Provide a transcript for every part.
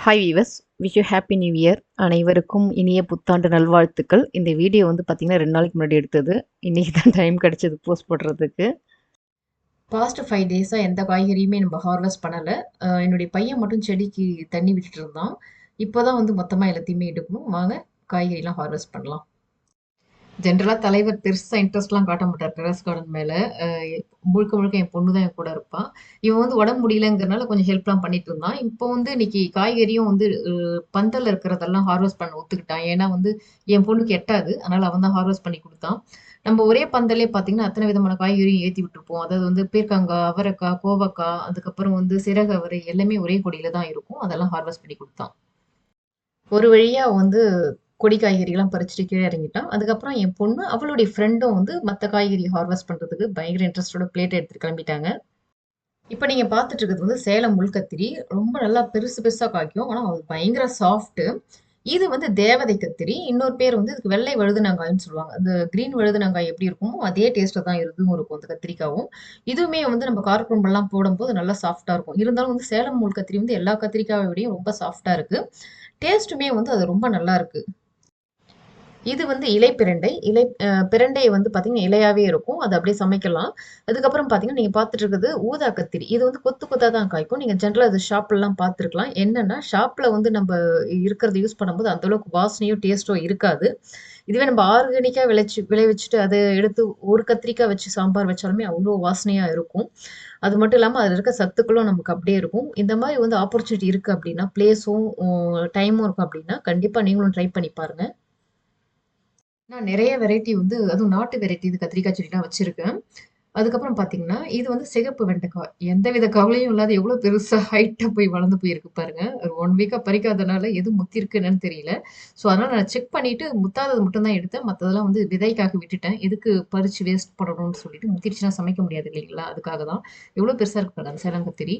Hi viewers, wish you happy new year. அனைவருக்கும் இனிய புத்தாண்டு நல்வாழ்த்துக்கள். இந்த வீடியோ வந்து பார்த்தீங்கன்னா 2 நாளைக்கு முன்னாடி எடுத்தது. இன்னைக்கு தான் டைம் கிடைச்சது போஸ்ட் போடுறதுக்கு. பாஸ்ட் 5 டேஸா எந்த காய்கறியுமே நம்ம ஹார்வெஸ்ட் பண்ணல. என்னுடைய பையன் மட்டும் செடிக்கு தண்ணி விட்டுட்டு இருந்தான். இப்போதான் வந்து மொத்தமா எல்லாத்தையுமே எடுக்கணும். வாங்க காய்கறிலாம் ஹார்வெஸ்ட் பண்ணலாம். ஜென்ரலா தலைவர் பெருசா இன்ட்ரெஸ்ட்லாம் காட்ட மாட்டார் டெரஸ் கார்டன் மேல. அ முழுக்க முழுக்க என் பொண்ணு தான் என் கூட இருப்பா. இவன் வந்து உடம்பு முடியலங்கிறனால கொஞ்சம் ஹெல்ப்லாம் பண்ணிட்டு இருந்தான். இப்போ வந்து இன்னைக்கு காய்கறியும் வந்து பந்தல்ல இருக்கிறதெல்லாம் ஹார்வெஸ்ட் பண்ண ஒத்துக்கிட்டான். ஏன்னா வந்து என் பொண்ணுக்கு எட்டாது. அதனால அவன் தான் ஹார்வெஸ்ட் பண்ணி குடுத்தான். நம்ம ஒரே பந்தல்லே பார்த்தீங்கன்னா, அத்தன விதமான காய்கறியும் ஏத்தி விட்டுருப்போம். அதாவது வந்து பீர்க்கங்கா, அவரைக்கா, கோவக்கா, அதுக்கப்புறம் வந்து சிறகு அவரை எல்லாமே ஒரே கொடியில தான் இருக்கும். அதெல்லாம் ஹார்வெஸ்ட் பண்ணி குடுத்தான். ஒரு வழியா வந்து கொடி காய்கறிலாம் பறிச்சுட்டு கீழ இறங்கிட்டான். அதுக்கப்புறம் என் பொண்ணு, அவளுடைய ஃப்ரெண்டும் வந்து மத்த காய்கறி ஹார்வெஸ்ட் பண்றதுக்கு பயங்கர இன்ட்ரெஸ்ட்டோட பிளேட் எடுத்துட்டு கிளம்பிட்டாங்க. இப்ப நீங்க பார்த்துட்டு இருக்கிறது வந்து சேலம் முள்கத்திரி. ரொம்ப நல்லா பெருசு பெருசா காய்க்கும். ஆனா அது பயங்கர சாஃப்ட்டு. இது வந்து தேவதை கத்திரி. இன்னொரு பேர் வந்து இதுக்கு வெள்ளை வழுதுனங்காய்ன்னு சொல்லுவாங்க. அந்த கிரீன் வழுதுனங்காய் எப்படி இருக்குமோ, அதே டேஸ்ட்ல தான் இதுவும் இருக்கும். அந்த கத்திரிக்காவும். இதுவுமே வந்து நம்ம காரக்குழம்புலாம் போடும்போது நல்லா சாஃப்ட்டா இருக்கும். இருந்தாலும் வந்து சேலம் முள் கத்திரி வந்து எல்லா கத்திரிக்காயை விடையும் ரொம்ப சாஃப்ட்டா இருக்கு. டேஸ்ட்டுமே வந்து அது ரொம்ப நல்லா இருக்கு. இது வந்து இலை பிரண்டை. பிரண்டை வந்து பார்த்தீங்கன்னா, இலையாவே இருக்கும். அத அப்படியே சமைக்கலாம். அதுக்கப்புறம் பார்த்தீங்கன்னா, நீங்க பார்த்துட்டு இருக்கிறது ஊதா கத்திரி. இது வந்து கொத்து கொத்தா தான் காய்க்கும். நீங்க ஜெனரலா இது ஷாப்லலாம் பார்த்துருக்கலாம். என்னன்னா, ஷாப்ல வந்து நம்ப இருக்கிறத யூஸ் பண்ணும்போது அந்த அளவுக்கு வாசனையோ, டேஸ்ட்டோ இருக்காது. இதுவே நம்ம ஆர்கானிக்கா விளைவிச்சுட்டு அத எடுத்து ஒரு கத்திரிக்காய் வச்சு சாம்பார் வச்சாலுமே அவ்ளோ வாசனையா இருக்கும். அது மட்டும் இல்லாம அதில இருக்க சத்துக்களும் நமக்கு அப்படியே இருக்கும். இந்த மாரி வந்து ஆப்பர்ச்சுனிட்டி இருக்கு அப்படின்னா, பிளேஸும் டைமும் இருக்கும் அப்படின்னா, கண்டிப்பா நீங்களும் ட்ரை பண்ணி பாருங்க. நான் நெறைய வெரைட்டி வந்து அதுவும் நாட்டு வெரைட்டி இது கத்திரிக்காய் செடிலாம் வச்சிருக்கேன். அதுக்கப்புறம் பார்த்தீங்கன்னா, இது வந்து சிகப்பு வெண்டைக்காய். எந்தவித கவலையும் இல்லாத எவ்வளோ பெருசா ஹைட்டா போய் வளர்ந்து போயிருக்கு பாருங்க. ஒரு 1 வீக்கா பறிக்காதனால எது முத்திருக்கு என்னன்னு தெரியல. ஸோ, அதனால நான் செக் பண்ணிட்டு முத்தாதது மட்டும் தான் எடுத்தேன். மத்ததெல்லாம் வந்து விதைக்காக விட்டுட்டேன். எதுக்கு பறிச்சு வேஸ்ட் பண்ணணும்னு சொல்லிட்டு முத்திருச்சுனா சமைக்க முடியாது இல்லைங்களா? அதுக்காக தான். எவ்வளோ பெருசா இருக்கு பாருங்க அந்த சேலங்கத்திரி.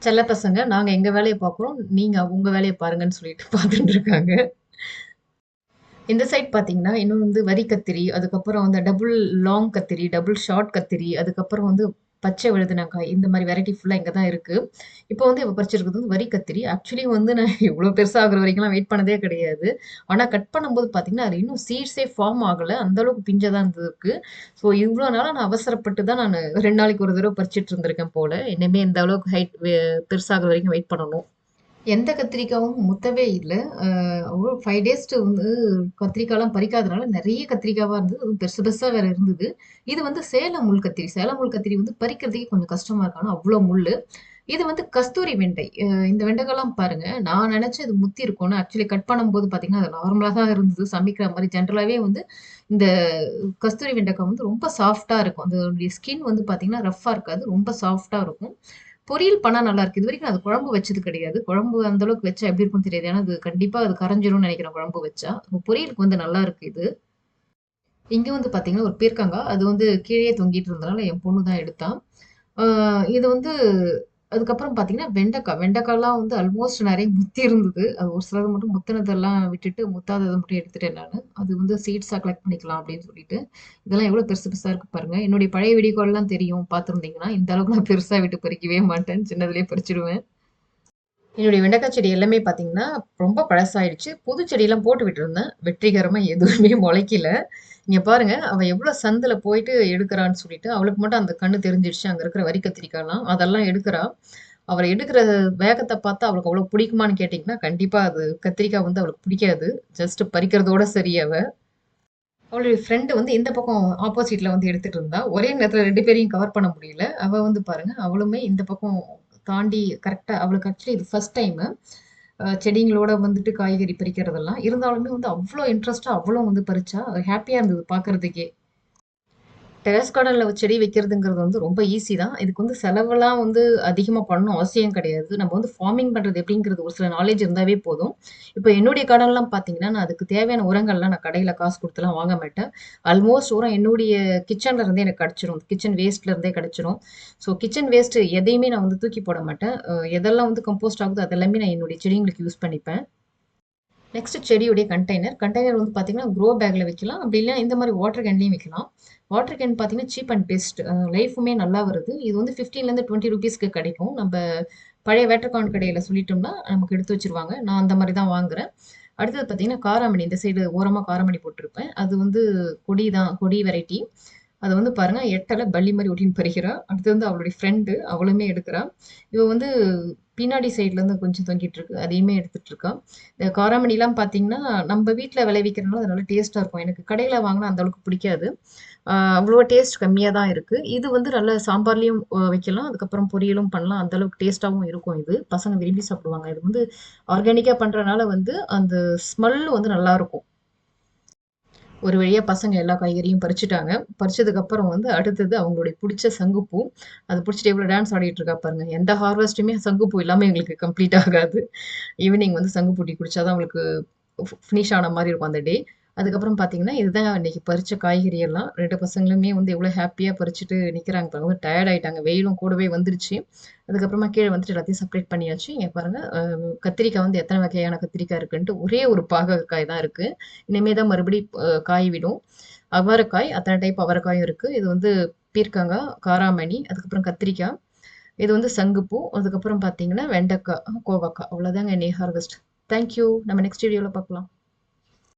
செல்ல பசங்க நாங்க எங்க வேலைய பார்க்குறோம். நீங்க உங்க வேலைய பாருங்கன்னு சொல்லிட்டு பார்த்துட்டு இருக்காங்க. இந்த சைட் பார்த்தீங்கன்னா, இன்னும் வந்து வரி கத்திரி, அதுக்கப்புறம் வந்து டபுள் லாங் கத்திரி, டபுள் ஷார்ட் கத்திரி, அதுக்கப்புறம் வந்து பச்சை வழுதுனங்காய் இந்த மாரி வெரைட்டி ஃபுல்லா இங்க தான் இருக்கு. இப்போ வந்து இப்ப பறிச்சிருக்கிறது வந்து வரி கத்திரி. ஆக்சுவலி வந்து நான் இவ்ளோ பெருசா ஆகுற வரைக்கும்லாம் வெயிட் பண்ணதே கிடையாது. ஆனா கட் பண்ணும்போது பார்த்தீங்கன்னா, அதுல இன்னும் சீட்ஸே ஃபார்ம் ஆகல. அந்த அளவுக்கு பிஞ்சா தான் இருக்கு. ஸோ இவ்ளோ நாளா நான் அவசரப்பட்டு தான் நானு 2 நாளைக்கு ஒரு தடவ பறிச்சுட்டு இருந்திருக்கேன் போல. இனிமே இந்த அளவுக்கு பெருசாகுற வரைக்கும் வெயிட் பண்ணணும். எந்த கத்திரிக்காவும் முத்தவே இல்ல. அ ஒரு 5 டேஸ்ட்டு வந்து கத்திரிக்காலாம் பறிக்காதனால நெறைய கத்திரிக்காவா இருந்தது. அதுவும் பெருசு பெருசா வேற இருந்தது. இது வந்து சேலம் முள் கத்திரி. சேலம் முள் கத்திரி வந்து பறிக்கிறதுக்கே கொஞ்சம் கஷ்டமா இருக்கு. ஆனா அவ்ளோ முள்ளு. இது வந்து கஸ்தூரி வெண்டை. இந்த வெண்டைக்காலாம் பாருங்க, நான் நெனச்சேன் இது முத்தி இருக்கும்னு. ஆக்சுவலி கட் பண்ணும்போது பார்த்தீங்கன்னா, அது நார்மலா தான் இருந்தது. சமைக்கிற மாரி ஜென்ரலாவே வந்து இந்த கஸ்தூரி வெண்டைக்கா வந்து ரொம்ப சாஃப்ட்டா இருக்கும். அதோடைய ஸ்கின் வந்து பார்த்தீங்கன்னா, ரஃப்பா இருக்காது. ரொம்ப சாஃப்ட்டா இருக்கும். பொரியல் பண்ணா நல்லாருக்கு. இதுவரைக்கும் நான் அது குழம்பு வச்சது கிடையாது. குழம்பு அந்த அளவுக்கு வச்சா எப்படி இருக்கும்னு தெரியாது. ஏன்னா, அது கண்டிப்பா அது கரைஞ்சிரும்னு நெனைக்கிறேன் குழம்பு வச்சா. பொரியலுக்கு வந்து நல்லாருக்கு இது. இங்க வந்து பார்த்தீங்கன்னா, ஒரு பீர்க்கங்கா. அது வந்து கீழயே தொங்கிட்டு இருந்தனால என் பொண்ணு தான் எடுத்தா. ஆ இது வந்து அதுக்கப்புறம் பார்த்தீங்கன்னா, வெண்டைக்கா. வெண்டைக்காலாம் வந்து ஆல்மோஸ்ட் நெறைய முத்தி இருந்தது. அது ஒரு சிலது மட்டும் முத்துனதெல்லாம் விட்டுட்டு, முத்தாதத மட்டும் எடுத்துட்டேன் நானு. அது வந்து சீட்ஸா கலெக்ட் பண்ணிக்கலாம் அப்படின்னு சொல்லிட்டு. இதெல்லாம் எவ்வளோ பெருசு பெருசா இருக்கு பாருங்க. என்னுடைய பழைய வீடியோ கால்லாம் தெரியும் பார்த்துருந்தீங்கன்னா, இந்த அளவுக்கு நான் பெருசா விட்டு பறிக்கவே மாட்டேன். சின்னதிலேயே பறிச்சுடுவேன். என்னுடைய வெண்டைக்காய் செடி எல்லாமே பார்த்தீங்கன்னா, ரொம்ப பழசாயிடுச்சு. புது செடியெல்லாம் போட்டு விட்டுருந்தேன். வெற்றிகரமா எதுவுமே முளைக்கல. இங்க பாருங்க, அவ எவ்வளோ சந்துல போயிட்டு எடுக்குறான்னு சொல்லிட்டு, அவளுக்கு மட்டும் அந்த கண்ணு தெரிஞ்சிருச்சு. அங்க இருக்கிற வரி கத்திரிக்காலாம். அதெல்லாம் எடுக்குறா. அவ எடுக்கிற வேகத்த பார்த்தா அவளுக்கு அவ்வளோ பிடிக்குமான்னு கேட்டீங்கன்னா, கண்டிப்பா அது கத்திரிக்காய் வந்து அவளுக்கு பிடிக்காது. ஜஸ்ட் பறிக்கிறதோட சரி அவ. அவளுடைய ஃப்ரெண்ட் வந்து இந்த பக்கம் ஆப்போசிட்ல வந்து எடுத்துட்டு இருந்தா. ஒரே நேரத்துல 2 பேரையும் கவர் பண்ண முடியல. அவ வந்து பாருங்க, அவளுமே இந்த பக்கம் தாண்டி கரெக்ட்டா அவளுக்கு ஆக்சுவலி இது ஃபர்ஸ்ட் டைமு. செடிங்களோட வந்துட்டு காய்கறி பறிக்கிறதெல்லாம். இருந்தாலுமே வந்து அவ்ளோ இன்ட்ரெஸ்ட்டா அவளும் வந்து பறிச்சா. ஹேப்பியா இருந்தது பார்க்கறதுக்கே. டெரஸ் கார்டன்ல செடி வைக்கிறதுங்கிறது வந்து ரொம்ப ஈஸி தான். இதுக்கு வந்து செலவெல்லாம் வந்து அதிகமா பண்ணணும் அவசியம் கிடையாது. நம்ம வந்து ஃபார்மிங் பண்றது எப்படிங்கிறது ஒரு சில நாலேட்ஜ் இருந்தாவே போதும். இப்ப என்னுடைய கார்டன்லாம் பார்த்தீங்கன்னா, நான் அதுக்கு தேவையான உரங்கள்லாம் நான் கடையில காசு குடுத்துலாம் வாங்க மாட்டேன். ஆல்மோஸ்ட் உரம் என்னுடைய கிச்சன்ல இருந்தே எனக்கு கிடைச்சிரும். கிச்சன் வேஸ்ட்ல இருந்தே கிடைச்சிரும். ஸோ கிச்சன் வேஸ்ட் எதையுமே நான் வந்து தூக்கி போட மாட்டேன். எதெல்லாம் வந்து கம்போஸ்ட் ஆகுதோ அதெல்லாமே நான் என்னுடைய செடிங்களுக்கு யூஸ் பண்ணிப்பேன். Next செடியுடைய container. கண்டெய்னர் வந்து பார்த்தீங்கன்னா, க்ரோ பேக்ல வைக்கலாம். அப்படி இல்லன்னா இந்த மாரி வாட்டர் கேன்லயும் வைக்கலாம். வாட்டர் கேன் பார்த்தீங்கன்னா, சீப் அண்ட் பெஸ்ட். லைஃப்புமே நல்லா வருது. இது வந்து 15லேருந்து ₹20க்கு கிடைக்கும். நம்ப பழைய வேட்டர்கார்ன் கடையில சொல்லிட்டோம்னா, நமக்கு எடுத்து வச்சுருவாங்க. நான் அந்த மாரி தான் வாங்குறேன். அடுத்தது பார்த்தீங்கன்னா, காராமணி இந்த சைடு ஓரமா காராமணி போட்டிருப்பேன். அது வந்து கொடி தான். கொடி வெரைட்டி. அத வந்து பாருங்க எட்டல பல்லி மாரி ஒட்டின்னு பறிக்கிறா. அடுத்து வந்து அவளுடைய ஃப்ரெண்டு அவளுமே எடுக்கிறா. இவ வந்து பின்னாடி சைட்லேருந்து கொஞ்சம் தொங்கிட்டு இருக்கு. அதையுமே எடுத்துட்டு இருக்கா. இந்த காராமணிலாம் பார்த்தீங்கன்னா, நம்ப வீட்ல விளைவிக்கிறனால அது நல்லா டேஸ்ட்டா இருக்கும். எனக்கு கடையில வாங்குனா அந்த அளவுக்கு பிடிக்காது. அவ்வளவா டேஸ்ட் கம்மியா தான் இருக்கு. இது வந்து நல்லா சாம்பார்லயும் வைக்கலாம். அதுக்கப்புறம் பொரியலும் பண்ணலாம். அந்த அளவுக்கு டேஸ்ட்டாவும் இருக்கும் இது. பசங்க விரும்பி சாப்பிடுவாங்க. இது வந்து ஆர்கானிக்கா பண்றனால வந்து அந்த ஸ்மெல் வந்து நல்லாருக்கும். ஒரு வழியா பசங்க எல்லா காய்கறியும் பறிச்சுட்டாங்க. பறிச்சதுக்கப்புறம் வந்து அடுத்தது அவங்களுடைய புடிச்ச சங்குப்பூ. அத புடிச்சுட்டு எவ்வளோ டான்ஸ் ஆடிட்டு இருக்கா பாருங்க. எந்த ஹார்வெஸ்ட்டுமே சங்குப்பூ இல்லாம எங்களுக்கு கம்ப்ளீட் ஆகாது. ஈவினிங் வந்து சங்குப்பூ டீ குடிச்சா தான் அவங்களுக்கு ஃபினிஷ் ஆன மாரி இருக்கும் அந்த டே. அதுக்கப்புறம் பார்த்தீங்கன்னா, இதுதான் இன்னைக்கு பறிச்ச காய்கறி எல்லாம். 2 பசங்களுமே வந்து எவ்வளோ ஹேப்பியா பறிச்சுட்டு நிக்கிறாங்க பாருங்க. டயர்ட் ஆயிட்டாங்க. வெயிலும் கூடவே வந்துருச்சு. அதுக்கப்புறமா கீழ வந்துட்டு எல்லாத்தையும் செப்பரேட் பண்ணியாச்சு. இங்க பாருங்க கத்திரிக்காய் வந்து எத்தன வகையான கத்திரிக்காய் இருக்குன்ட்டு ஒரே ஒரு பாகற்காய் தான் இருக்கு. இனிமே தான் மறுபடி காய் விடும். அவரைக்காய் அத்தன டைப் அவரைக்காயும் இருக்கு. இது வந்து பீர்க்கங்கா, காராமணி, அதுக்கப்புறம் கத்திரிக்காய். இது வந்து சங்குப்பூ. அதுக்கப்புறம் பார்த்தீங்கன்னா, வெண்டைக்கா, கோவக்கா. அவ்வளோதாங்க இன்னைய ஹார்வெஸ்ட். Thank you. நம்ம நெக்ஸ்ட் வீடியோல பார்க்கலாம்.